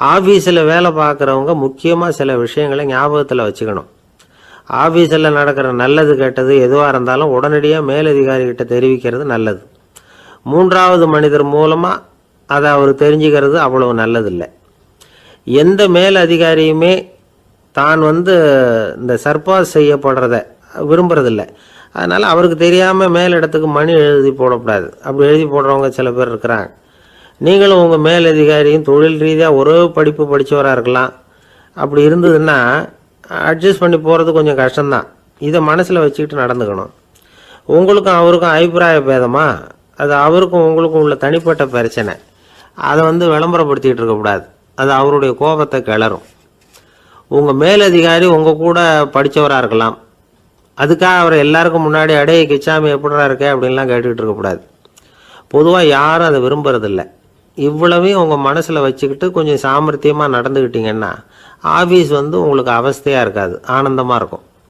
ஆஃபீஸில் வேலை பார்க்குறவங்க முக்கியமாக சில விஷயங்களை ஞாபகத்தில் வச்சுக்கணும். ஆஃபீஸில் நடக்கிற நல்லது கெட்டது எதுவாக இருந்தாலும் உடனடியாக மேலதிகாரிகிட்ட தெரிவிக்கிறது நல்லது. மூன்றாவது மனிதர் மூலமாக அதை அவர் தெரிஞ்சுக்கிறது அவ்வளவு நல்லதில்லை. எந்த மேல் அதிகாரியுமே தான் இந்த சர்பாஸ் செய்யப்படுறத விரும்புறதில்லை. அதனால் அவருக்கு தெரியாமல் மேலிடத்துக்கு மணி எழுதி போடக்கூடாது. அப்படி எழுதி போடுறவங்க சில பேர் இருக்கிறாங்க. நீங்களும் உங்கள் மேலதிகாரியும் தொழில் ரீதியாக ஒரே படிப்பு படித்தவராக இருக்கலாம். அப்படி இருந்ததுன்னா அட்ஜஸ்ட் பண்ணி போகிறது கொஞ்சம் கஷ்டம்தான். இதை மனசில் வச்சுக்கிட்டு நடந்துக்கணும். உங்களுக்கும் அவருக்கும் அபிப்பிராய பேதமா, அது அவருக்கும் உங்களுக்கும் உள்ள தனிப்பட்ட பிரச்சனை. அதை விளம்பரப்படுத்திக்கிட்டு இருக்கக்கூடாது. அது அவருடைய கோபத்தை கிளறும். உங்கள் மேலதிகாரி உங்கள் கூட படித்தவராக இருக்கலாம். அதுக்காக அவரை எல்லாருக்கும் முன்னாடி அடைய கிச்சாமி எப்படிடா இருக்கே அப்படின்லாம் கேட்டுக்கிட்டு இருக்கக்கூடாது. பொதுவாக யாரும் அதை விரும்புறதில்லை. இவ்வளவையும் உங்கள் மனசில் வச்சுக்கிட்டு கொஞ்சம் சாமர்த்தியமாக நடந்துக்கிட்டீங்கன்னா ஆஃபீஸ் உங்களுக்கு அவஸ்தையாக இருக்காது, ஆனந்தமாக இருக்கும்.